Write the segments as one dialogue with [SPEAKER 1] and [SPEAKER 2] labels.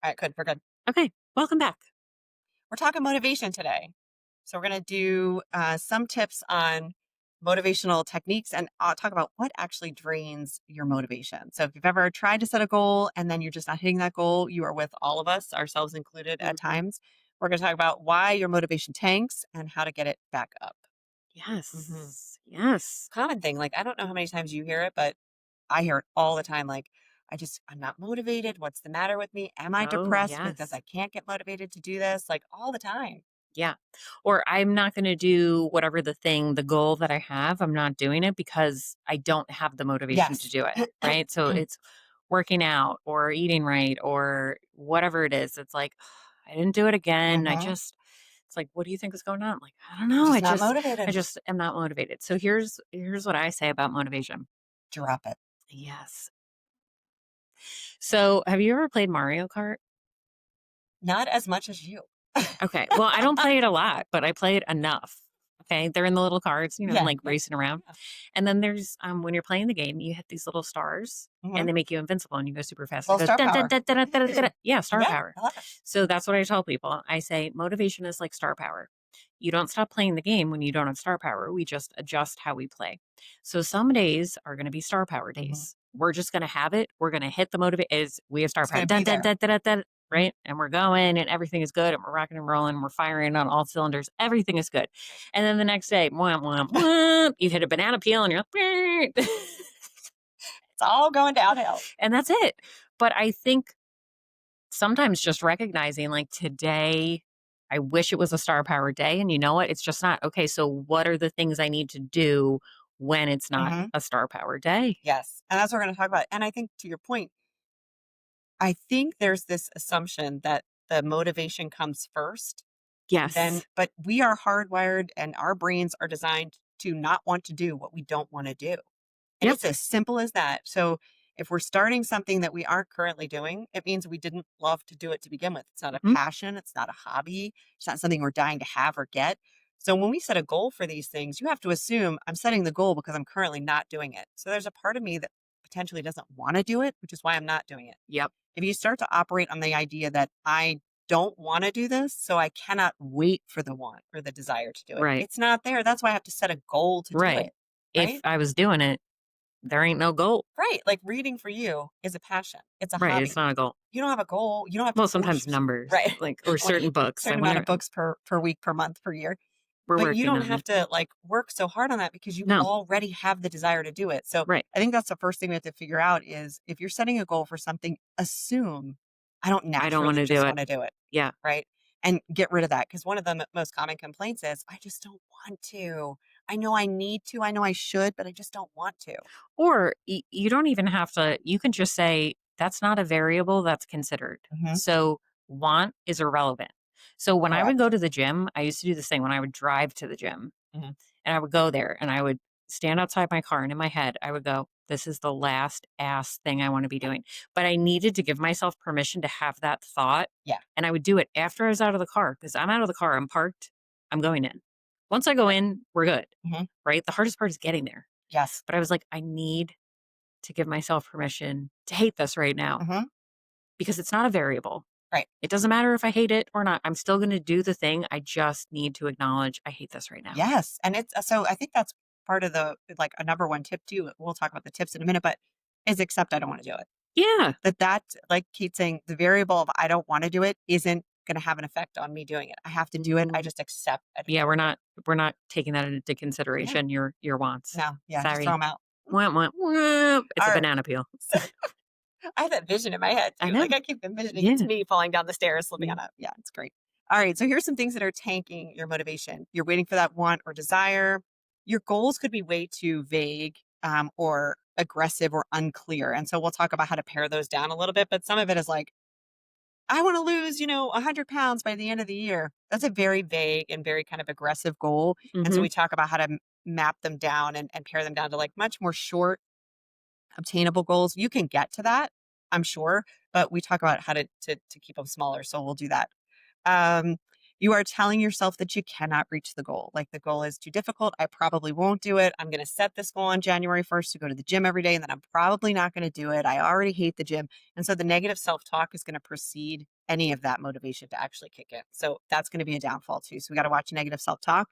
[SPEAKER 1] All right, good. We're good.
[SPEAKER 2] Okay, welcome back.
[SPEAKER 1] We're talking motivation today. So we're going to do some tips on motivational techniques and talk about what actually drains your motivation. So if you've ever tried to set a goal and then you're just not hitting that goal, you are with all of us, ourselves included at
[SPEAKER 2] Mhm.
[SPEAKER 1] times. We're going to talk about why your motivation tanks and how to get it back up. hmm
[SPEAKER 2] Yes. Yes.
[SPEAKER 1] Common thing. Like, I don't know how many times you hear it, but I hear it all the time. Like, I'm not motivated. What's the matter with me? Am I
[SPEAKER 2] Oh,
[SPEAKER 1] depressed because
[SPEAKER 2] yes.
[SPEAKER 1] I can't get motivated to do this? Like, all the time.
[SPEAKER 2] Yeah. Or I'm not going to do whatever the goal that I have. I'm not doing it because I don't have the motivation to
[SPEAKER 1] Yes.
[SPEAKER 2] do it. Right. So it's working out or eating right or whatever it is. It's like, I didn't do it again.
[SPEAKER 1] hmm
[SPEAKER 2] It's like, what do you think is going on? I'm like, I don't
[SPEAKER 1] I'm
[SPEAKER 2] know.
[SPEAKER 1] just not
[SPEAKER 2] I
[SPEAKER 1] motivated.
[SPEAKER 2] just am not motivated. So here's what I say about motivation.
[SPEAKER 1] Drop it.
[SPEAKER 2] Yes. So have you ever played Mario Kart?
[SPEAKER 1] Not as much as you.
[SPEAKER 2] Okay. Well, I don't play it a lot, but I play it enough. Okay. They're in the little carts, and
[SPEAKER 1] Yeah.
[SPEAKER 2] like
[SPEAKER 1] Yeah.
[SPEAKER 2] racing around.
[SPEAKER 1] Yeah.
[SPEAKER 2] And then there's when you're playing the game, you hit these little stars
[SPEAKER 1] hmm
[SPEAKER 2] and they make you invincible and you go super fast. It
[SPEAKER 1] Little
[SPEAKER 2] goes
[SPEAKER 1] star
[SPEAKER 2] dun, dun,
[SPEAKER 1] power.
[SPEAKER 2] dun, dun, dun, dun, dun, dun. Yeah, star
[SPEAKER 1] Yeah.
[SPEAKER 2] power.
[SPEAKER 1] I love it.
[SPEAKER 2] So that's what I tell people. I say motivation is like star power. You don't stop playing the game when you don't have star power. We just adjust how we play. So some days are going to be star power
[SPEAKER 1] hmm
[SPEAKER 2] days. We're just going to have it. We're going to hit the motivate is we have star
[SPEAKER 1] It's
[SPEAKER 2] power.
[SPEAKER 1] going to
[SPEAKER 2] Dun,
[SPEAKER 1] be
[SPEAKER 2] dun,
[SPEAKER 1] there.
[SPEAKER 2] dun, dun, dun, dun,
[SPEAKER 1] Mhm.
[SPEAKER 2] right? And we're going and everything is good and we're rocking and rolling. We're firing on all cylinders. Everything is good. And then the next day, wham, wham, wham, you hit a banana peel and you're like,
[SPEAKER 1] It's all going downhill.
[SPEAKER 2] and that's it. But I think sometimes just recognizing like today, I wish it was a star power day. And you know what? It's just not. Okay. So what are the things I need to do when it's not
[SPEAKER 1] hmm
[SPEAKER 2] a star power day?
[SPEAKER 1] Yes. And that's what we're going to talk about. And I think to your point, I think there's this assumption that the motivation comes first. Then,
[SPEAKER 2] Yes.
[SPEAKER 1] but we are hardwired and our brains are designed to not want to do what we don't want to do. And
[SPEAKER 2] Yep.
[SPEAKER 1] it's as simple as that. So if we're starting something that we aren't currently doing, it means we didn't love to do it to begin with. It's not a
[SPEAKER 2] Mhm.
[SPEAKER 1] passion, it's not a hobby, it's not something we're dying to have or get. So when we set a goal for these things, you have to assume I'm setting the goal because I'm currently not doing it. So there's a part of me that potentially doesn't want to do it, which is why I'm not doing it.
[SPEAKER 2] Yep.
[SPEAKER 1] If you start to operate on the idea that I don't want to do this, so I cannot wait for the want or the desire to do it.
[SPEAKER 2] Right.
[SPEAKER 1] It's not there. That's why I have to set a goal to do
[SPEAKER 2] Right.
[SPEAKER 1] it.
[SPEAKER 2] If
[SPEAKER 1] Right?
[SPEAKER 2] I was doing it, there ain't no goal.
[SPEAKER 1] Right. Like reading for you is a passion. It's a
[SPEAKER 2] Right. It's
[SPEAKER 1] hobby.
[SPEAKER 2] not a goal.
[SPEAKER 1] You don't have a goal. You don't have to
[SPEAKER 2] Well,
[SPEAKER 1] force
[SPEAKER 2] sometimes
[SPEAKER 1] yourself.
[SPEAKER 2] numbers,
[SPEAKER 1] Right.
[SPEAKER 2] like or
[SPEAKER 1] Like
[SPEAKER 2] certain books. I
[SPEAKER 1] certain amount
[SPEAKER 2] wonder
[SPEAKER 1] of books per week, per month, per year.
[SPEAKER 2] we're
[SPEAKER 1] But you
[SPEAKER 2] working
[SPEAKER 1] don't
[SPEAKER 2] on
[SPEAKER 1] have
[SPEAKER 2] it.
[SPEAKER 1] to like work so hard on that because you
[SPEAKER 2] No.
[SPEAKER 1] already have the desire to do it. So
[SPEAKER 2] Right.
[SPEAKER 1] I think that's the first thing we have to figure out is if you're setting a goal for something, assume I don't
[SPEAKER 2] I don't want
[SPEAKER 1] naturally
[SPEAKER 2] to do
[SPEAKER 1] just
[SPEAKER 2] it.
[SPEAKER 1] want to do it.
[SPEAKER 2] Yeah.
[SPEAKER 1] Right. And get rid of that. Because one of the most common complaints is, I just don't want to. I know I need to. I know I should, but I just don't want to.
[SPEAKER 2] Or you don't even have to, you can just say, that's not a variable that's considered.
[SPEAKER 1] hmm
[SPEAKER 2] So want is irrelevant. So when I would go
[SPEAKER 1] Correct.
[SPEAKER 2] to the gym, I used to do this thing when I would drive to the gym
[SPEAKER 1] hmm
[SPEAKER 2] and I would go there and I would stand outside my car and in my head, I would go, this is the last ass thing I want to be doing. But I needed to give myself permission to have that thought.
[SPEAKER 1] Yeah.
[SPEAKER 2] And I would do it after I was out of the car because I'm out of the car, I'm parked, I'm going in. Once I go in, we're good,
[SPEAKER 1] hmm
[SPEAKER 2] right? The hardest part is getting there.
[SPEAKER 1] Yes.
[SPEAKER 2] But I was like, I need to give myself permission to hate this right now
[SPEAKER 1] hmm
[SPEAKER 2] because it's not a variable.
[SPEAKER 1] Right.
[SPEAKER 2] It doesn't matter if I hate it or not. I'm still going to do the thing. I just need to acknowledge I hate this right now.
[SPEAKER 1] Yes. And it's so I think that's part of the like a number one tip too. We'll talk about the tips in a minute, but is accept I don't want to do it.
[SPEAKER 2] Yeah.
[SPEAKER 1] That like Keith saying the variable of I don't want to do it isn't going to have an effect on me doing it. I have to do it. I
[SPEAKER 2] Mm,
[SPEAKER 1] just accept I
[SPEAKER 2] yeah,
[SPEAKER 1] don't want to do it.
[SPEAKER 2] we're not taking that into
[SPEAKER 1] Yeah.
[SPEAKER 2] consideration. Your wants.
[SPEAKER 1] No. Yeah. Just throw
[SPEAKER 2] Sorry.
[SPEAKER 1] them out.
[SPEAKER 2] Womp, womp, womp. It's
[SPEAKER 1] All
[SPEAKER 2] a
[SPEAKER 1] right.
[SPEAKER 2] banana peel.
[SPEAKER 1] So I have that vision in my head
[SPEAKER 2] I
[SPEAKER 1] too.
[SPEAKER 2] know.
[SPEAKER 1] Like I keep envisioning it's
[SPEAKER 2] Yeah.
[SPEAKER 1] me falling down the stairs, slipping
[SPEAKER 2] Mm,
[SPEAKER 1] on a yeah, it's great. All right. So here's some things that are tanking your motivation. You're waiting for that want or desire. Your goals could be way too vague or aggressive or unclear. And so we'll talk about how to pare those down a little bit. But some of it is like, I want to lose, 100 pounds by the end of the year. That's a very vague and very kind of aggressive goal. And so
[SPEAKER 2] mhm.
[SPEAKER 1] we talk about how to map them down and pare them down to like much more short obtainable goals. You can get to that, I'm sure, but we talk about how to keep them smaller. So we'll do that. Um, You are telling yourself that you cannot reach the goal. Like the goal is too difficult. I probably won't do it. I'm going to set this goal on January 1st to go to the gym every day, and then I'm probably not going to do it. I already hate the gym. And so the negative self talk is going to precede any of that motivation to actually kick in. So that's going to be a downfall too. So we got to watch negative self talk.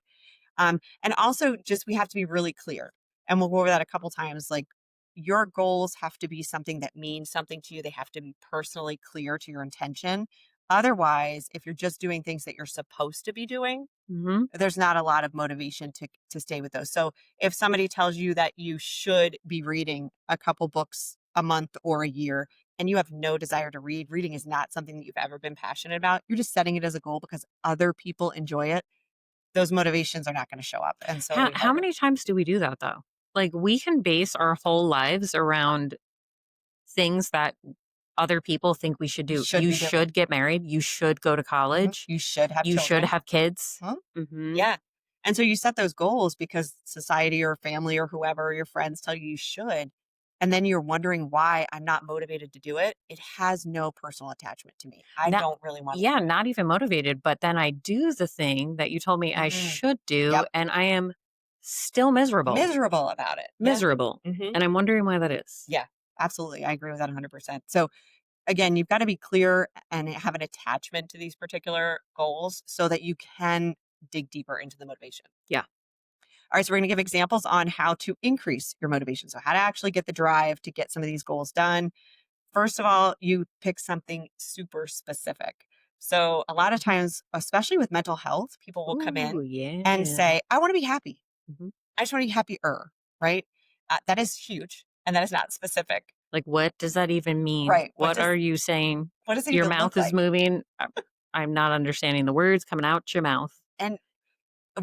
[SPEAKER 1] And also, just we have to be really clear. And we'll go over that a couple times. Like, your goals have to be something that means something to you. They have to be personally clear to your intention. Otherwise, if you're just doing things that you're supposed to be doing,
[SPEAKER 2] Hmm.
[SPEAKER 1] there's not a lot of motivation to stay with those. So if somebody tells you that you should be reading a couple books a month or a year and you have no desire to read, reading is not something that you've ever been passionate about. You're just setting it as a goal because other people enjoy it. Those motivations are not going to show up. And so we got
[SPEAKER 2] How
[SPEAKER 1] to be,
[SPEAKER 2] many times do we do that though? Like we can base our whole lives around things that other people think we should
[SPEAKER 1] you
[SPEAKER 2] do.
[SPEAKER 1] should
[SPEAKER 2] You
[SPEAKER 1] be doing.
[SPEAKER 2] should get married. You should go to
[SPEAKER 1] Mhm.
[SPEAKER 2] college.
[SPEAKER 1] You should have
[SPEAKER 2] You should
[SPEAKER 1] children.
[SPEAKER 2] have kids.
[SPEAKER 1] Huh?
[SPEAKER 2] Hmm.
[SPEAKER 1] Yeah. And so you set those goals because society or family or whoever, your friends tell you you should. And then you're wondering why I'm not motivated to do it. It has no personal attachment to me. I
[SPEAKER 2] Not,
[SPEAKER 1] don't really want to
[SPEAKER 2] yeah,
[SPEAKER 1] do it.
[SPEAKER 2] not even motivated. But then I do the thing that you told me I
[SPEAKER 1] Mhm.
[SPEAKER 2] should do,
[SPEAKER 1] Yep.
[SPEAKER 2] and I am still miserable.
[SPEAKER 1] Miserable about it. Yeah.
[SPEAKER 2] Miserable.
[SPEAKER 1] Hmm.
[SPEAKER 2] And I'm wondering why that is.
[SPEAKER 1] Yeah. Absolutely. I agree with that 100%. So again, you've got to be clear and have an attachment to these particular goals so that you can dig deeper into the motivation.
[SPEAKER 2] Yeah.
[SPEAKER 1] All right, so we're going to give examples on how to increase your motivation. So, how to actually get the drive to get some of these goals done. First of all, you pick something super specific. So, a lot of times, especially with mental health, people will come
[SPEAKER 2] Ooh,
[SPEAKER 1] in and
[SPEAKER 2] yeah.
[SPEAKER 1] say, I want to be happy.
[SPEAKER 2] Mhm.
[SPEAKER 1] I just want to be happier, right? That is huge. And that is not specific.
[SPEAKER 2] Like, what does that even mean?
[SPEAKER 1] Right.
[SPEAKER 2] What are you saying?
[SPEAKER 1] What does it
[SPEAKER 2] Your
[SPEAKER 1] even
[SPEAKER 2] mouth
[SPEAKER 1] look
[SPEAKER 2] is
[SPEAKER 1] like?
[SPEAKER 2] moving. I'm not understanding the words coming out your mouth.
[SPEAKER 1] And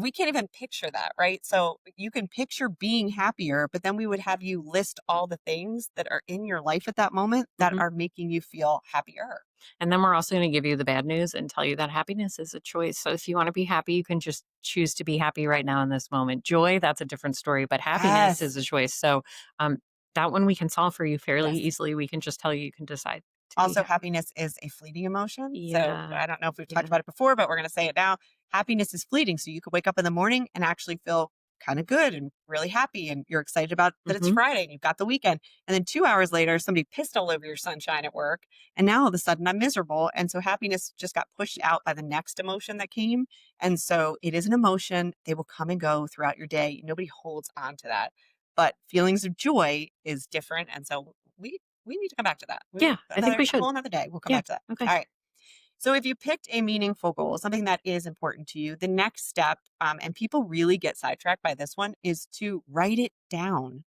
[SPEAKER 1] we can't even picture that, right? So you can picture being happier, but then we would have you list all the things that are in your life at that moment that
[SPEAKER 2] Mhm.
[SPEAKER 1] are making you feel happier.
[SPEAKER 2] And then we're also going to give you the bad news and tell you that happiness is a choice. So if you want to be happy, you can just choose to be happy right now in this moment. Joy, that's a different story, but happiness is
[SPEAKER 1] Yes.
[SPEAKER 2] a choice. So um, that one we can solve for you fairly
[SPEAKER 1] Yes.
[SPEAKER 2] easily. We can just tell you you can decide to be
[SPEAKER 1] Also,
[SPEAKER 2] happy.
[SPEAKER 1] happiness is a fleeting emotion. So
[SPEAKER 2] Yeah.
[SPEAKER 1] I don't know if we've talked
[SPEAKER 2] Yeah.
[SPEAKER 1] about it before, but we're going to say it now. Happiness is fleeting. So you could wake up in the morning and actually feel kind of good and really happy. And you're excited about that it's
[SPEAKER 2] Hmm.
[SPEAKER 1] Friday and you've got the weekend. And then 2 hours later, somebody pissed all over your sunshine at work. And now all of a sudden I'm miserable. And so happiness just got pushed out by the next emotion that came. And so it is an emotion. They will come and go throughout your day. Nobody holds on to that. But feelings of joy is different. And so we need to come back to that.
[SPEAKER 2] Yeah. I think
[SPEAKER 1] Another
[SPEAKER 2] we
[SPEAKER 1] a
[SPEAKER 2] should.
[SPEAKER 1] whole another day. We'll come
[SPEAKER 2] Yeah.
[SPEAKER 1] back to that.
[SPEAKER 2] Okay.
[SPEAKER 1] All right. So if you picked a meaningful goal, something that is important to you, the next step, and people really get sidetracked by this one, is to write it down.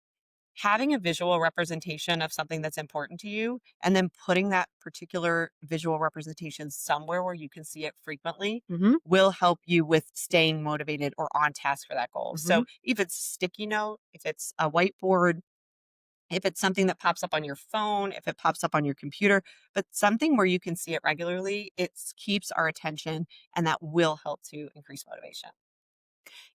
[SPEAKER 1] Having a visual representation of something that's important to you, and then putting that particular visual representation somewhere where you can see it frequently
[SPEAKER 2] Hmm.
[SPEAKER 1] will help you with staying motivated or on task for that goal.
[SPEAKER 2] Hmm.
[SPEAKER 1] So if it's sticky note, if it's a whiteboard, if it's something that pops up on your phone, if it pops up on your computer, but something where you can see it regularly, it keeps our attention and that will help to increase motivation.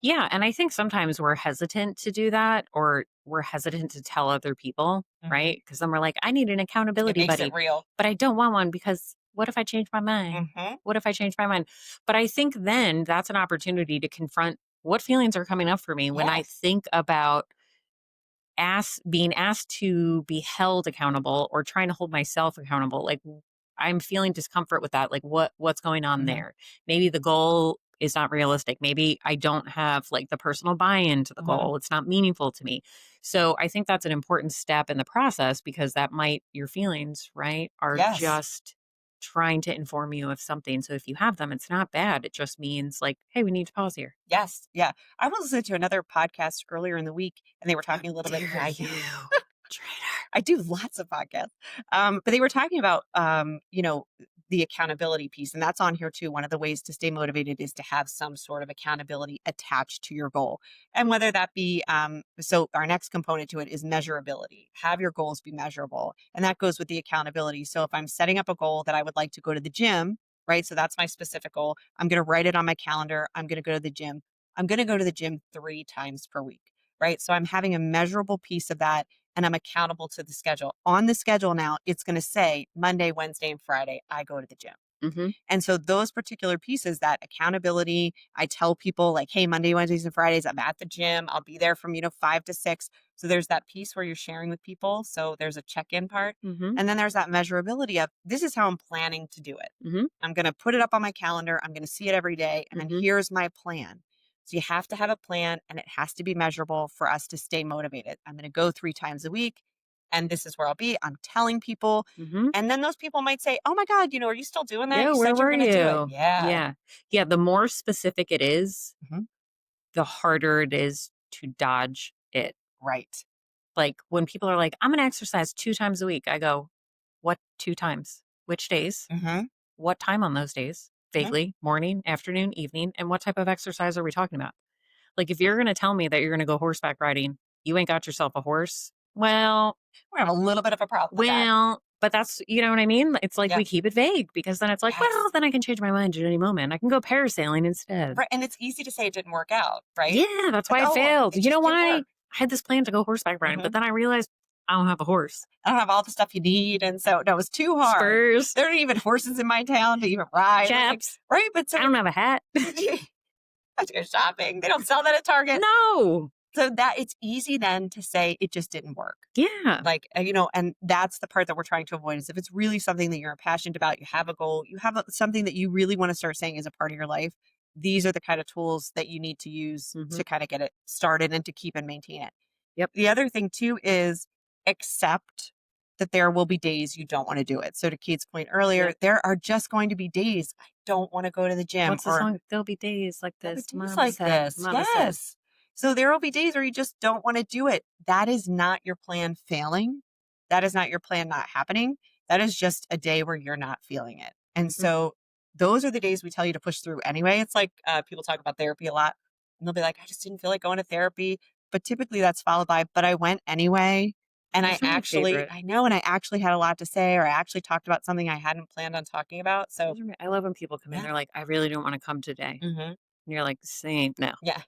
[SPEAKER 2] Yeah, and I think sometimes we're hesitant to do that or we're hesitant to tell other people,
[SPEAKER 1] Hmm.
[SPEAKER 2] right? Because then we're like, I need an
[SPEAKER 1] It
[SPEAKER 2] accountability
[SPEAKER 1] makes it
[SPEAKER 2] buddy,
[SPEAKER 1] real.
[SPEAKER 2] but I don't want one because what if I change my mind?
[SPEAKER 1] Hmm.
[SPEAKER 2] What if I change my mind? But I think then that's an opportunity to confront what feelings are coming up for me when I
[SPEAKER 1] Yes.
[SPEAKER 2] think about being asked to be held accountable or trying to hold myself accountable. Like I'm feeling discomfort with that. Like what's going on
[SPEAKER 1] Hmm.
[SPEAKER 2] there? Maybe the goal is not realistic. Maybe I don't have like the personal buy-in to the
[SPEAKER 1] Hmm.
[SPEAKER 2] goal. It's not meaningful to me. So I think that's an important step in the process because that might your feelings, right, are
[SPEAKER 1] Yes.
[SPEAKER 2] just trying to inform you of something. So if you have them, it's not bad. It just means like, hey, we need to pause here.
[SPEAKER 1] Yes. Yeah. I was listening to another podcast earlier in the week and they were
[SPEAKER 2] How
[SPEAKER 1] talking a little bit.
[SPEAKER 2] dare
[SPEAKER 1] I
[SPEAKER 2] you,
[SPEAKER 1] know.
[SPEAKER 2] traitor.
[SPEAKER 1] I do lots of podcasts. But they were talking about, the accountability piece, and that's on here too. One of the ways to stay motivated is to have some sort of accountability attached to your goal. And whether that be, so our next component to it is measurability. Have your goals be measurable. And that goes with the accountability. So if I'm setting up a goal that I would like to go to the gym, right? So that's my specific goal. I'm going to write it on my calendar. I'm going to go to the gym. I'm going to go to the gym 3 times per week, right? So I'm having a measurable piece of that and I'm accountable to the schedule. On the schedule now, it's going to say Monday, Wednesday, and Friday, I go to the gym.
[SPEAKER 2] Mhm.
[SPEAKER 1] And so those particular pieces, that accountability, I tell people like, hey, Monday, Wednesdays, and Fridays, I'm at the gym. I'll be there from, 5 to 6. So there's that piece where you're sharing with people. So there's a check-in part.
[SPEAKER 2] Mhm.
[SPEAKER 1] And then there's that measurability of this is how I'm planning to do it.
[SPEAKER 2] Mhm.
[SPEAKER 1] I'm going to put it up on my calendar. I'm going to see it every day. And then
[SPEAKER 2] Mhm.
[SPEAKER 1] here's my plan. So you have to have a plan and it has to be measurable for us to stay motivated. I'm going to go 3 times a week and this is where I'll be. I'm telling people.
[SPEAKER 2] Mhm.
[SPEAKER 1] And then those people might say, oh my God, are you still doing that?
[SPEAKER 2] Yeah,
[SPEAKER 1] You
[SPEAKER 2] where
[SPEAKER 1] said you were
[SPEAKER 2] were
[SPEAKER 1] going to do it.
[SPEAKER 2] you?
[SPEAKER 1] Yeah.
[SPEAKER 2] Yeah. Yeah, the more specific it is,
[SPEAKER 1] Mhm.
[SPEAKER 2] the harder it is to dodge it.
[SPEAKER 1] Right.
[SPEAKER 2] Like, when people are like, "I'm gonna exercise 2 times a week," I go, "What 2 times? Which days?
[SPEAKER 1] Mhm.
[SPEAKER 2] What time on those days?"
[SPEAKER 1] Mhm.
[SPEAKER 2] Vaguely, morning, afternoon, evening, and what type of exercise are we talking about? Like, if you're gonna tell me that you're gonna go horseback riding, you ain't got yourself a horse,
[SPEAKER 1] We have a little bit of a problem with that.
[SPEAKER 2] but that's you know what I mean? It's like
[SPEAKER 1] Yeah.
[SPEAKER 2] we keep it vague because then it's like, "Well,
[SPEAKER 1] Yes.
[SPEAKER 2] then I can change my mind at any moment. I can go parasailing instead."
[SPEAKER 1] Right. And it's easy to say it didn't work out, right?
[SPEAKER 2] Yeah, that's
[SPEAKER 1] Like,
[SPEAKER 2] why it
[SPEAKER 1] oh,
[SPEAKER 2] failed.
[SPEAKER 1] it
[SPEAKER 2] You know
[SPEAKER 1] just didn't
[SPEAKER 2] why?
[SPEAKER 1] work.
[SPEAKER 2] I had this plan to go horseback riding, but
[SPEAKER 1] Mhm.
[SPEAKER 2] then I realized I don't have a horse.
[SPEAKER 1] I don't have all the stuff you need. And so, no, it was too hard.
[SPEAKER 2] Spurs,
[SPEAKER 1] There aren't even horses in my town to even ride. It's like,
[SPEAKER 2] chaps.
[SPEAKER 1] right. But so
[SPEAKER 2] I don't have a hat.
[SPEAKER 1] let's go shopping. They don't sell that at Target.
[SPEAKER 2] No.
[SPEAKER 1] So that it's easy then to say it just didn't work.
[SPEAKER 2] Yeah.
[SPEAKER 1] Like, and that's the part that we're trying to avoid is if it's really something that you're passionate about, you have a goal, you have something that you really want to start saying is a part of your life. These are the kind of tools that you need to use
[SPEAKER 2] Mhm.
[SPEAKER 1] to kind of get it started and to keep and maintain it.
[SPEAKER 2] Yep.
[SPEAKER 1] The other thing too is accept that there will be days you don't want to do it. So to Kate's point earlier,
[SPEAKER 2] Yep.
[SPEAKER 1] there are just going to be days I don't want to go to the gym
[SPEAKER 2] What's the
[SPEAKER 1] or
[SPEAKER 2] song? There'll be days like
[SPEAKER 1] there'll be
[SPEAKER 2] this.
[SPEAKER 1] days
[SPEAKER 2] Mama
[SPEAKER 1] like
[SPEAKER 2] said.
[SPEAKER 1] this.
[SPEAKER 2] Mama said.
[SPEAKER 1] Yes. So there will be days where you just don't want to do it. That is not your plan failing. That is not your plan not happening. That is just a day where you're not feeling it. And
[SPEAKER 2] Mhm.
[SPEAKER 1] so those are the days we tell you to push through anyway. It's like people talk about therapy a lot and they'll be like, I just didn't feel like going to therapy. But typically that's followed by, but I went anyway. And
[SPEAKER 2] Those are my favorite.
[SPEAKER 1] I know, and I actually had a lot to say, or I actually talked about something I hadn't planned on talking about. So,
[SPEAKER 2] I love when people come in.
[SPEAKER 1] yeah.
[SPEAKER 2] They're like, "I really don't want to come today,"
[SPEAKER 1] Hmm.
[SPEAKER 2] and you're like, "Same." No,
[SPEAKER 1] Yeah.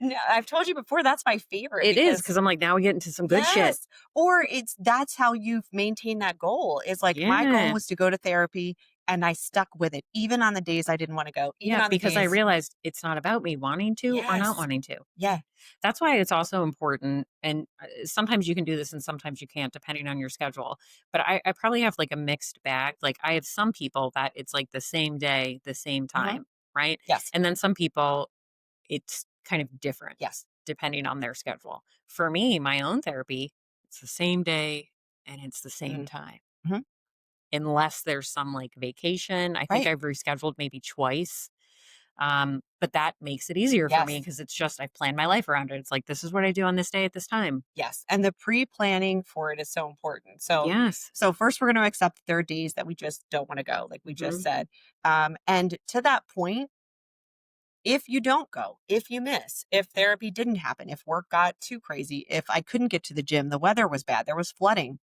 [SPEAKER 1] No, I've told you before, that's my favorite
[SPEAKER 2] it is
[SPEAKER 1] because
[SPEAKER 2] because I'm like, now we get into some good shit.
[SPEAKER 1] yes, or that's how you've maintained that goal is like my goal
[SPEAKER 2] Yeah.
[SPEAKER 1] was to go to therapy and I stuck with it even on the days I didn't want to go, even
[SPEAKER 2] Yeah,
[SPEAKER 1] on the
[SPEAKER 2] because I
[SPEAKER 1] days
[SPEAKER 2] realized it's not about me wanting to or not
[SPEAKER 1] yes.
[SPEAKER 2] wanting to.
[SPEAKER 1] Yeah.
[SPEAKER 2] That's why it's also important, and sometimes you can do this and sometimes you can't, depending on your schedule. But I probably have like a mixed bag. Like I have some people that it's like the same day, the same
[SPEAKER 1] Uh-huh.
[SPEAKER 2] time, right?
[SPEAKER 1] Yes.
[SPEAKER 2] And then some people, it's kind of different
[SPEAKER 1] Yes.
[SPEAKER 2] depending on their schedule. For me, my own therapy, it's the same day and it's the same
[SPEAKER 1] Mhm.
[SPEAKER 2] time.
[SPEAKER 1] Mhm.
[SPEAKER 2] Unless there's some like vacation. I think
[SPEAKER 1] Right.
[SPEAKER 2] I've rescheduled maybe twice, but that makes it easier for me
[SPEAKER 1] Yes.
[SPEAKER 2] because it's just I've planned my life around it. It's like this is what I do on this day at this time.
[SPEAKER 1] Yes. And the pre-planning for it is so important. So
[SPEAKER 2] Yes.
[SPEAKER 1] first we're going to accept that there are days that we just don't want to go, like we just
[SPEAKER 2] Mhm.
[SPEAKER 1] said. And to that point, if you don't go, if you miss, if therapy didn't happen, if work got too crazy, if I couldn't get to the gym, the weather was bad, there was flooding,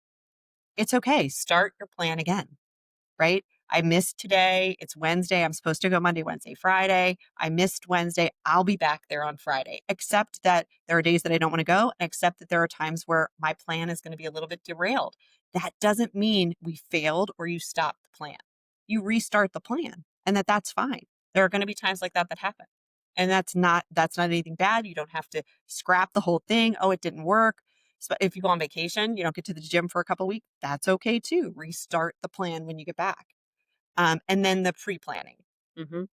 [SPEAKER 1] it's okay. Start your plan again, right? I missed today. It's Wednesday. I'm supposed to go Monday, Wednesday, Friday. I missed Wednesday. I'll be back there on Friday. Accept that there are days that I don't want to go, and accept that there are times where my plan is going to be a little bit derailed. That doesn't mean we failed or you stop the plan. You restart the plan, and that's fine. There are going to be times like that that happen. And that's not anything bad. You don't have to scrap the whole thing. Oh, it didn't work. So if you go on vacation, you don't get to the gym for a couple weeks, that's okay too. Restart the plan when you get back. And then the pre-planning.
[SPEAKER 2] Mhm.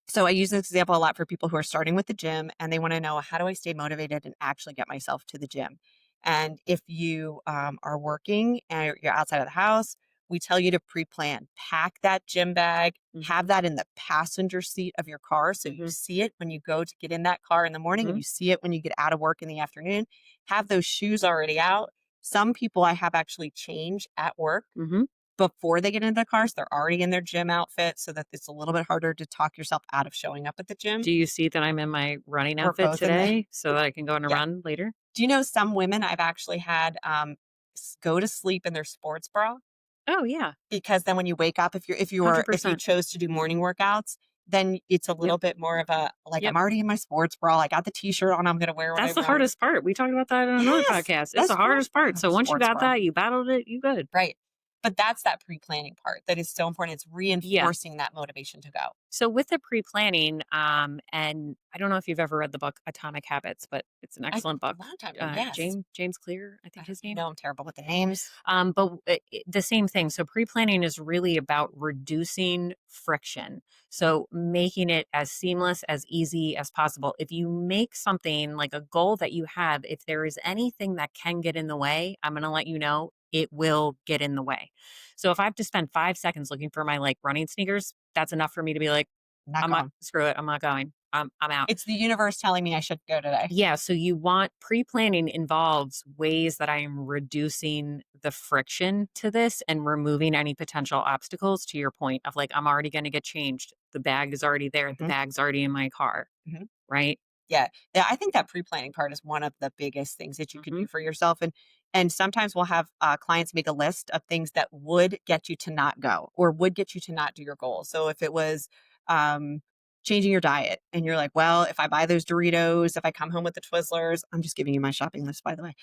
[SPEAKER 1] So I use this example a lot for people who are starting with the gym and they want to know how do I stay motivated and actually get myself to the gym. And if you are working and you're outside of the house, we tell you to pre-plan. Pack that gym bag. Have
[SPEAKER 2] Mhm.
[SPEAKER 1] that in the passenger seat of your car so you
[SPEAKER 2] Mhm.
[SPEAKER 1] see it when you go to get in that car in the morning and
[SPEAKER 2] Mhm.
[SPEAKER 1] you see it when you get out of work in the afternoon. Have those shoes already out. Some people I have actually change at work
[SPEAKER 2] Mhm.
[SPEAKER 1] before they get into the cars, they're already in their gym outfit so that it's a little bit harder to talk yourself out of showing up at the gym.
[SPEAKER 2] Do you see that I'm in my running
[SPEAKER 1] We're
[SPEAKER 2] outfit
[SPEAKER 1] both in the
[SPEAKER 2] today so that I can go on a
[SPEAKER 1] yeah.
[SPEAKER 2] run later?
[SPEAKER 1] Do you know some women I've actually had, go to sleep in their sports bra?
[SPEAKER 2] Oh yeah.
[SPEAKER 1] Because then when you wake up, if you
[SPEAKER 2] 100%.
[SPEAKER 1] chose to do morning workouts, then it's a
[SPEAKER 2] Yep.
[SPEAKER 1] little bit more of a, like,
[SPEAKER 2] Yep.
[SPEAKER 1] I'm already in my sports bra, I got the t-shirt on, I'm gonna wear when I
[SPEAKER 2] That's the
[SPEAKER 1] run.
[SPEAKER 2] hardest part. We talked about that in another
[SPEAKER 1] Yes!
[SPEAKER 2] podcast. It's
[SPEAKER 1] That's
[SPEAKER 2] the hardest part. So once you
[SPEAKER 1] sports
[SPEAKER 2] got
[SPEAKER 1] bra.
[SPEAKER 2] that, you battled it, you good.
[SPEAKER 1] Right. But that's that pre-planning part that is so important. It's
[SPEAKER 2] Yeah.
[SPEAKER 1] reinforcing that motivation to go.
[SPEAKER 2] So with the pre-planning, and I don't know if you've ever read the book Atomic Habits, but it's an
[SPEAKER 1] I
[SPEAKER 2] excellent
[SPEAKER 1] a
[SPEAKER 2] book.
[SPEAKER 1] long time ago, yes.
[SPEAKER 2] James Clear, I
[SPEAKER 1] I
[SPEAKER 2] think
[SPEAKER 1] don't
[SPEAKER 2] his
[SPEAKER 1] you
[SPEAKER 2] name.
[SPEAKER 1] know I'm terrible with the names.
[SPEAKER 2] But the same thing. So pre-planning is really about reducing friction. So making it as seamless, as easy as possible. If you make something like a goal that you have, if there is anything that can get in the way, I'm going to let you know it will get in the way. So if I have to spend 5 seconds looking for my like running sneakers, that's enough for me to be like,
[SPEAKER 1] Not
[SPEAKER 2] I'm not,
[SPEAKER 1] going.
[SPEAKER 2] screw it. I'm not going. I'm out.
[SPEAKER 1] It's the universe telling me I should go today.
[SPEAKER 2] Yeah, so you want pre-planning involves ways that I am reducing the friction to this and removing any potential obstacles to your point of like I'm already going to get changed. The bag is already there. The
[SPEAKER 1] Mhm,
[SPEAKER 2] bag's already in my car,
[SPEAKER 1] mhm.
[SPEAKER 2] right?
[SPEAKER 1] Yeah. Yeah, I think that pre-planning part is one of the biggest things that you could
[SPEAKER 2] Mhm.
[SPEAKER 1] do for yourself, and sometimes we'll have, clients make a list of things that would get you to not go or would get you to not do your goal. So if it was, um, changing your diet and you're like, "Well, if I buy those Doritos, if I come home with the Twizzlers" I'm just giving you my shopping list, by the way.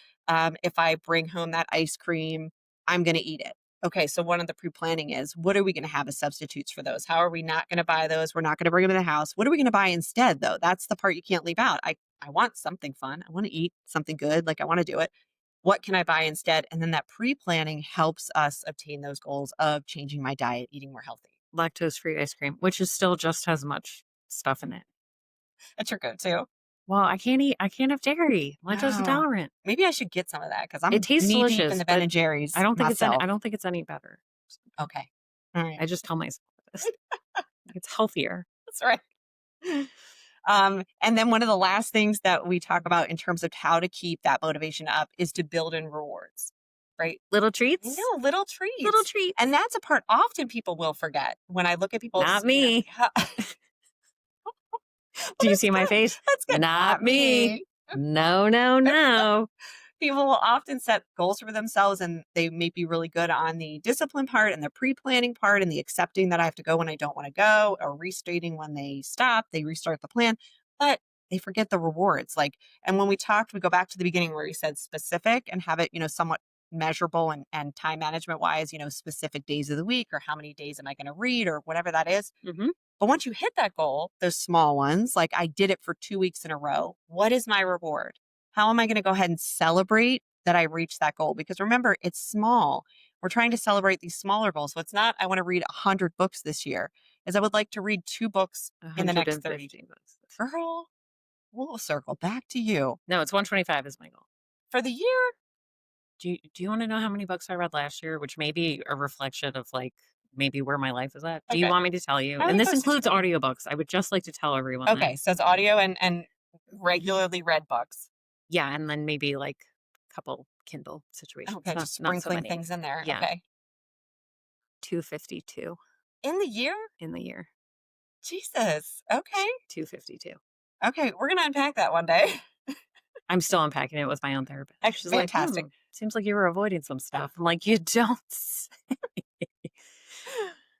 [SPEAKER 1] "If I bring home that ice cream, I'm gonna eat it." Okay, so one of the pre-planning is, what are we gonna have as substitutes for those? How are we not gonna buy those? We're not gonna bring them in the house. What are we gonna buy instead, though? That's the part you can't leave out. I want something fun. I wanna eat something good, like, I wanna do it. What can I buy instead? And then that pre-planning helps us obtain those goals of changing my diet, eating more healthy.
[SPEAKER 2] Lactose-free ice cream, which is still just as much stuff in
[SPEAKER 1] Mhm.
[SPEAKER 2] it.
[SPEAKER 1] That's your go-to?
[SPEAKER 2] Well, I can't have dairy. Lactose
[SPEAKER 1] Oh,
[SPEAKER 2] intolerant.
[SPEAKER 1] maybe I should get some of that because 'cause
[SPEAKER 2] It
[SPEAKER 1] I'm
[SPEAKER 2] tastes
[SPEAKER 1] knee deep in
[SPEAKER 2] delicious,
[SPEAKER 1] the Ben&
[SPEAKER 2] but
[SPEAKER 1] and Jerry's myself.
[SPEAKER 2] I don't think it's any better.
[SPEAKER 1] Okay. Alright.
[SPEAKER 2] I just tell myself this. It's healthier.
[SPEAKER 1] That's right. And then one of the last things that we talk about in terms of how to keep that motivation up is to build in rewards, right?
[SPEAKER 2] Little
[SPEAKER 1] I
[SPEAKER 2] treats.
[SPEAKER 1] know, little
[SPEAKER 2] Little
[SPEAKER 1] treats. And
[SPEAKER 2] treats.
[SPEAKER 1] that's a part often people will forget. When I look at
[SPEAKER 2] Not
[SPEAKER 1] people's,
[SPEAKER 2] me.
[SPEAKER 1] yeah, well,
[SPEAKER 2] Do you
[SPEAKER 1] that's
[SPEAKER 2] see my
[SPEAKER 1] good.
[SPEAKER 2] face?
[SPEAKER 1] That's good.
[SPEAKER 2] Not
[SPEAKER 1] Not
[SPEAKER 2] me.
[SPEAKER 1] me.
[SPEAKER 2] No, no, no.
[SPEAKER 1] People will often set goals for themselves and they may be really good on the discipline part and the pre-planning part and the accepting that I have to go when I don't want to go or restating when they stop, they restart the plan, but they forget the rewards. Like, and when we talked, we go back to the beginning where you said specific and have it, somewhat measurable and time management wise, specific days of the week or how many days am I going to read or whatever that is.
[SPEAKER 2] Mhm.
[SPEAKER 1] But once you hit that goal, those small ones, like I did it for 2 weeks in a row, what is my reward? How am I going to go ahead and celebrate that I reached that goal? Because remember, it's small. We're trying to celebrate these smaller goals. So it's not, I want to read 100 books this year, is I would like to read 2 books in the next 30 days.
[SPEAKER 2] 150 bucks.
[SPEAKER 1] Girl, we'll circle back to you.
[SPEAKER 2] No, it's 125 is my goal.
[SPEAKER 1] For the year,
[SPEAKER 2] Do you wanna know how many books I read last year, which may be a reflection of, like, maybe where my life is at? Do you
[SPEAKER 1] okay.
[SPEAKER 2] want me to tell you?
[SPEAKER 1] How
[SPEAKER 2] And
[SPEAKER 1] many
[SPEAKER 2] this
[SPEAKER 1] books did you
[SPEAKER 2] includes
[SPEAKER 1] read?
[SPEAKER 2] audiobooks. I would just like to tell everyone that.
[SPEAKER 1] Okay. So it's audio and regularly read books.
[SPEAKER 2] Yeah, and then maybe, like, a couple Kindle situations,
[SPEAKER 1] Okay. Just
[SPEAKER 2] not so
[SPEAKER 1] sprinkling
[SPEAKER 2] many.
[SPEAKER 1] things in there.
[SPEAKER 2] Yeah,
[SPEAKER 1] Okay.
[SPEAKER 2] 252
[SPEAKER 1] In the year?
[SPEAKER 2] in the year.
[SPEAKER 1] Jesus. Okay.
[SPEAKER 2] 252.
[SPEAKER 1] Okay. We're going to unpack that one day.
[SPEAKER 2] I'm still unpacking it with my own therapist. She's like, "Hmm,
[SPEAKER 1] Fantastic.
[SPEAKER 2] seems like you were avoiding some stuff." I'm like, "You don't say."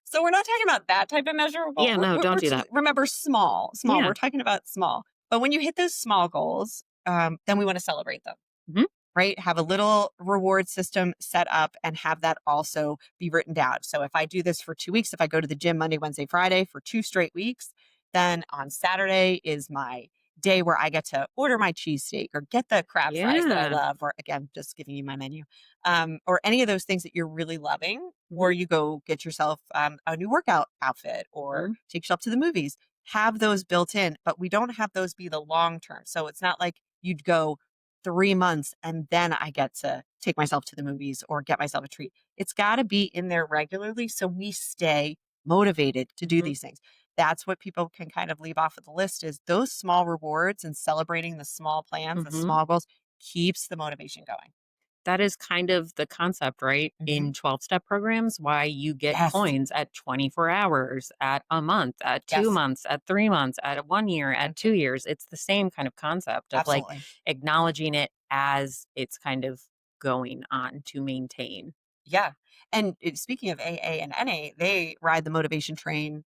[SPEAKER 1] So we're not talking about that type of measurable.
[SPEAKER 2] Yeah, no, don't
[SPEAKER 1] We're
[SPEAKER 2] do that.
[SPEAKER 1] remember small, small.
[SPEAKER 2] Yeah.
[SPEAKER 1] We're talking about small. But when you hit those small goals, then we want to celebrate them,
[SPEAKER 2] Mhm,
[SPEAKER 1] right? Have a little reward system set up and have that also be written down. So if I do this for 2 weeks, if I go to the gym Monday, Wednesday, Friday for 2 straight weeks, then on Saturday is my day where I get to order my cheesesteak or get the crab fries that I
[SPEAKER 2] yeah.
[SPEAKER 1] love, or again, just giving you my menu, or any of those things that you're really loving,
[SPEAKER 2] Mhm,
[SPEAKER 1] or you go get yourself a new workout outfit or
[SPEAKER 2] mhm,
[SPEAKER 1] take yourself to the movies. Have those built in, but we don't have those be the long term. So it's not like you'd go 3 months and then I get to take myself to the movies or get myself a treat. It's got to be in there regularly so we stay motivated to do
[SPEAKER 2] mhm,
[SPEAKER 1] these things. That's what people can kind of leave off of the list is those small rewards and celebrating the small plans, the
[SPEAKER 2] mhm.
[SPEAKER 1] small goals keeps the motivation going.
[SPEAKER 2] That is kind of the concept, right?
[SPEAKER 1] Mhm.
[SPEAKER 2] In 12-step programs, why you get
[SPEAKER 1] Yes.
[SPEAKER 2] coins at 24 hours, at a month, at 2
[SPEAKER 1] Yes.
[SPEAKER 2] months, at 3 months, at 1 year, at
[SPEAKER 1] Mhm.
[SPEAKER 2] 2 years. It's the same kind of concept of, like,
[SPEAKER 1] Absolutely.
[SPEAKER 2] acknowledging it as it's kind of going on to maintain.
[SPEAKER 1] Yeah. And speaking of AA and NA, they ride the motivation train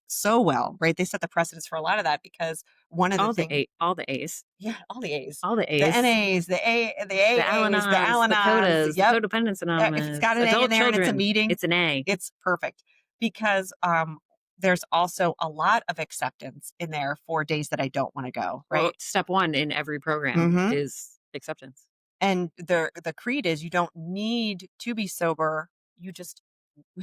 [SPEAKER 1] so well, right? They set the precedence for a lot of that because one of the things,
[SPEAKER 2] All the A's,
[SPEAKER 1] yeah, all the A's,
[SPEAKER 2] all the
[SPEAKER 1] the
[SPEAKER 2] A's,
[SPEAKER 1] NAs, the
[SPEAKER 2] the
[SPEAKER 1] AAs, the
[SPEAKER 2] Al-Anons, the
[SPEAKER 1] Al-Anons,
[SPEAKER 2] CODAs, the
[SPEAKER 1] yep.
[SPEAKER 2] Codependence
[SPEAKER 1] If it's
[SPEAKER 2] Anonymous,
[SPEAKER 1] got an A in
[SPEAKER 2] adult
[SPEAKER 1] there and it's a
[SPEAKER 2] children,
[SPEAKER 1] meeting,
[SPEAKER 2] it's an A.
[SPEAKER 1] it's perfect because there's also a lot of acceptance in there for days that I don't want to go,
[SPEAKER 2] Well,
[SPEAKER 1] right?
[SPEAKER 2] step 1 in every program
[SPEAKER 1] Hmm.
[SPEAKER 2] is acceptance.
[SPEAKER 1] And the creed is you don't need to be sober. You just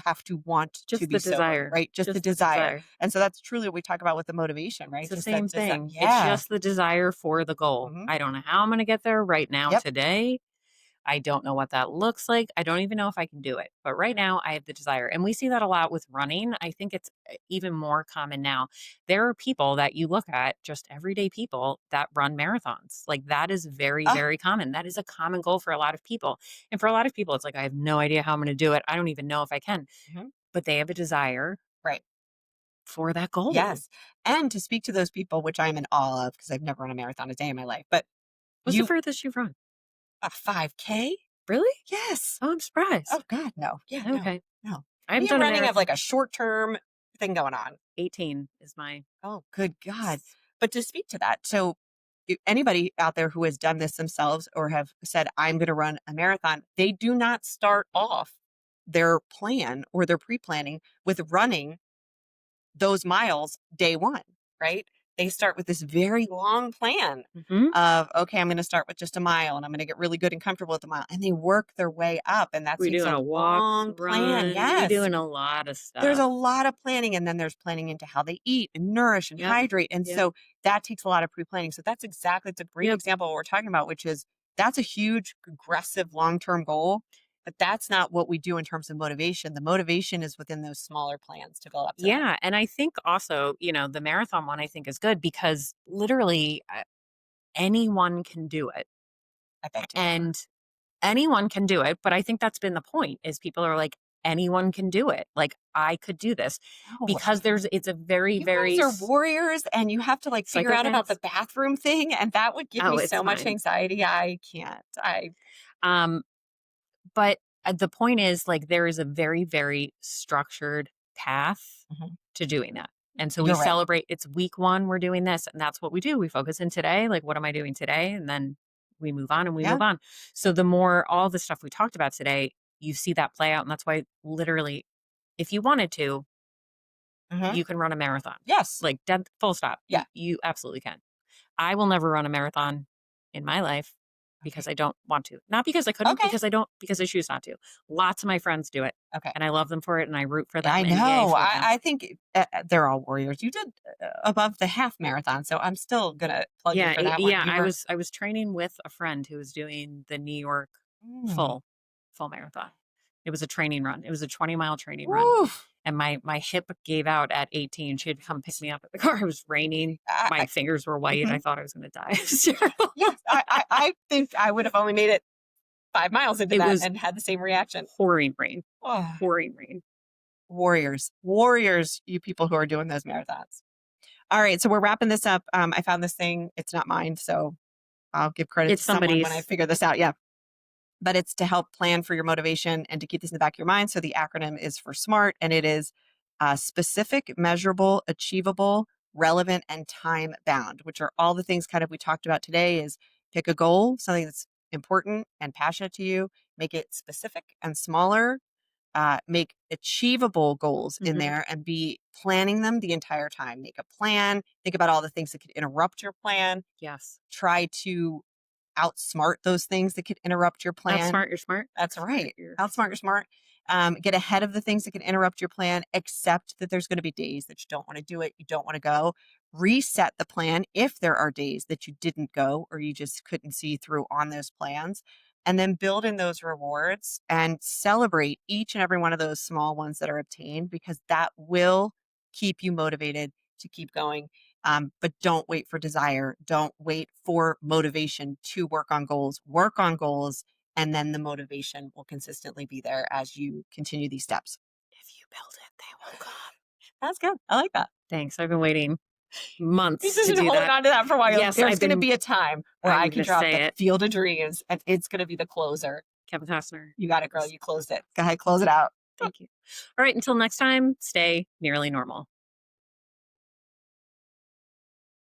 [SPEAKER 1] have to want to
[SPEAKER 2] Just
[SPEAKER 1] be
[SPEAKER 2] the
[SPEAKER 1] sober,
[SPEAKER 2] desire,
[SPEAKER 1] right? Just the
[SPEAKER 2] just the
[SPEAKER 1] desire.
[SPEAKER 2] desire.
[SPEAKER 1] And so that's truly what we talk about with the motivation,
[SPEAKER 2] It's
[SPEAKER 1] right?
[SPEAKER 2] the
[SPEAKER 1] Just
[SPEAKER 2] same
[SPEAKER 1] that desire.
[SPEAKER 2] thing. It's
[SPEAKER 1] Yeah.
[SPEAKER 2] just the desire for the goal.
[SPEAKER 1] Hmm.
[SPEAKER 2] I don't know how I'm gonna get there right now
[SPEAKER 1] Yep.
[SPEAKER 2] today. I don't know what that looks like. I don't even know if I can do it. But right now, I have the desire. And we see that a lot with running. I think it's even more common now. There are people that you look at, just everyday people that run marathons. Like that is very,
[SPEAKER 1] Ah,
[SPEAKER 2] very common. That is a common goal for a lot of people. And for a lot of people, it's like, I have no idea how I'm going to do it. I don't even know if I can.
[SPEAKER 1] mhm.
[SPEAKER 2] But they have a desire
[SPEAKER 1] Right.
[SPEAKER 2] for that goal.
[SPEAKER 1] Yes. And to speak to those people, which I'm in awe of because I've never run a marathon a day in my life, but
[SPEAKER 2] What's the
[SPEAKER 1] you,
[SPEAKER 2] furthest you've run?
[SPEAKER 1] a 5K?
[SPEAKER 2] Really?
[SPEAKER 1] Yes.
[SPEAKER 2] Oh, I'm
[SPEAKER 1] Oh,
[SPEAKER 2] surprised.
[SPEAKER 1] God. No. Yeah. No.
[SPEAKER 2] Okay.
[SPEAKER 1] No.
[SPEAKER 2] I haven't
[SPEAKER 1] Me and
[SPEAKER 2] done a
[SPEAKER 1] running have
[SPEAKER 2] marathon.
[SPEAKER 1] like a short term thing going on.
[SPEAKER 2] 18 is my.
[SPEAKER 1] Oh, good God. But to speak to that, so anybody out there who has done this themselves or have said, I'm going to run a marathon, they do not start off their plan or their pre planning with running those miles day one, right? They start with this very long plan
[SPEAKER 2] Mhm.
[SPEAKER 1] of, okay, I'm going to start with just a mile and I'm going to get really good and comfortable with the mile. And they work their way up. And that
[SPEAKER 2] We
[SPEAKER 1] takes
[SPEAKER 2] doing
[SPEAKER 1] a
[SPEAKER 2] a walk,
[SPEAKER 1] long plan.
[SPEAKER 2] run, we
[SPEAKER 1] Yes.
[SPEAKER 2] doing a lot of
[SPEAKER 1] There's
[SPEAKER 2] stuff.
[SPEAKER 1] a lot of planning, and then there's planning into how they eat and nourish and
[SPEAKER 2] Yep,
[SPEAKER 1] hydrate, and
[SPEAKER 2] yep,
[SPEAKER 1] so that takes a lot of pre-planning. So that's exactly it's a great
[SPEAKER 2] yep.
[SPEAKER 1] example of what we're talking about, which is that's a huge, aggressive, long-term goal, but that's not what we do in terms of motivation. The motivation is within those smaller plans to build up to that.
[SPEAKER 2] Yeah, and I think also, the marathon one I think is good because literally, anyone can do it,
[SPEAKER 1] I bet you.
[SPEAKER 2] and anyone can do it, but I think that's been the point is people are like, "Anyone can do it." Like, "I could do this."
[SPEAKER 1] No.
[SPEAKER 2] Because it's a very,
[SPEAKER 1] You
[SPEAKER 2] very
[SPEAKER 1] guys are warriors, and you have to, like, figure out about the
[SPEAKER 2] psychopaths.
[SPEAKER 1] bathroom thing, and that would give me
[SPEAKER 2] Oh, it's
[SPEAKER 1] so much
[SPEAKER 2] fine.
[SPEAKER 1] anxiety. I can't.
[SPEAKER 2] Um But, the point is, like, there is a very, very structured path
[SPEAKER 1] Mhm.
[SPEAKER 2] to doing that, and so we
[SPEAKER 1] You're right.
[SPEAKER 2] celebrate it's week 1, we're doing this, and that's what we do. We focus in today, like, what am I doing today? And then we move on and we
[SPEAKER 1] Yeah.
[SPEAKER 2] move on. So the more all the stuff we talked about today, you see that play out, and that's why literally, if you wanted to,
[SPEAKER 1] Mhm.
[SPEAKER 2] you can run a marathon.
[SPEAKER 1] Yes.
[SPEAKER 2] Like, dead full stop.
[SPEAKER 1] Yeah.
[SPEAKER 2] You absolutely can. I will never run a marathon in my life
[SPEAKER 1] Okay.
[SPEAKER 2] because I don't want to. Not because I couldn't,
[SPEAKER 1] Okay.
[SPEAKER 2] because I choose not to. Lots of my friends do it,
[SPEAKER 1] Okay.
[SPEAKER 2] and I love them for it, and I root for
[SPEAKER 1] Yeah, I
[SPEAKER 2] them, and yay
[SPEAKER 1] know.
[SPEAKER 2] for them.
[SPEAKER 1] I think they're all warriors. You did above the half marathon, so I'm still gonna plug you
[SPEAKER 2] Yeah,
[SPEAKER 1] for that one.
[SPEAKER 2] yeah.
[SPEAKER 1] You were
[SPEAKER 2] I was training with a friend who was doing the New York
[SPEAKER 1] mm,
[SPEAKER 2] full full marathon. It was a training run. It was a 20-mile training run,
[SPEAKER 1] woof.
[SPEAKER 2] and my hip gave out at 18. She had to come pick me up at the car. It was raining. My fingers were white. I
[SPEAKER 1] Mhm.
[SPEAKER 2] thought I was going to die. It was terrible.
[SPEAKER 1] Yes, I think I would have only made it 5 miles into
[SPEAKER 2] It
[SPEAKER 1] that
[SPEAKER 2] was
[SPEAKER 1] and had the same reaction.
[SPEAKER 2] pouring rain,
[SPEAKER 1] Oh,
[SPEAKER 2] pouring rain.
[SPEAKER 1] warriors, warriors! You people who are doing those marathons. All right, so we're wrapping this up. I found this thing. It's not mine, so I'll give credit
[SPEAKER 2] It's
[SPEAKER 1] to someone when I
[SPEAKER 2] somebody's.
[SPEAKER 1] figure this out. Yeah. But it's to help plan for your motivation and to keep this in the back of your mind. So the acronym is for SMART, and it is specific, measurable, achievable, relevant, and time bound, which are all the things kind of we talked about today. Is pick a goal, something that's important and passionate to you, make it specific and smaller, make achievable goals in
[SPEAKER 2] Mhm.
[SPEAKER 1] there and be planning them the entire time. Make a plan, think about all the things that could interrupt your plan,
[SPEAKER 2] Yes.
[SPEAKER 1] try to outsmart those things that could interrupt your plan.
[SPEAKER 2] Outsmart your smart.
[SPEAKER 1] That's right.
[SPEAKER 2] You're
[SPEAKER 1] Outsmart your smart. Get ahead of the things that can interrupt your plan. Accept that there's going to be days that you don't want to do it, you don't want to go. Reset the plan if there are days that you didn't go or you just couldn't see through on those plans. And then build in those rewards and celebrate each and every one of those small ones that are obtained because that will keep you motivated to keep going. But don't wait for desire. Don't wait for motivation to work on goals. Work on goals, and then the motivation will consistently be there as you continue these steps.
[SPEAKER 2] if you build it, they will come.
[SPEAKER 1] That's good. I like that.
[SPEAKER 2] Thanks. I've been waiting
[SPEAKER 1] You've
[SPEAKER 2] months
[SPEAKER 1] just
[SPEAKER 2] to
[SPEAKER 1] been
[SPEAKER 2] do
[SPEAKER 1] holding
[SPEAKER 2] that.
[SPEAKER 1] on to that for a while. You're like,
[SPEAKER 2] Yes,
[SPEAKER 1] there's going to be a time where I
[SPEAKER 2] I'm
[SPEAKER 1] can
[SPEAKER 2] gonna
[SPEAKER 1] drop
[SPEAKER 2] say
[SPEAKER 1] the
[SPEAKER 2] it.
[SPEAKER 1] field of dreams, and it's going to be the closer.
[SPEAKER 2] Kevin Costner.
[SPEAKER 1] You got it, girl.
[SPEAKER 2] Yes.
[SPEAKER 1] You closed it. Go ahead, close it out.
[SPEAKER 2] Thank you. All right, until next time, stay nearly normal.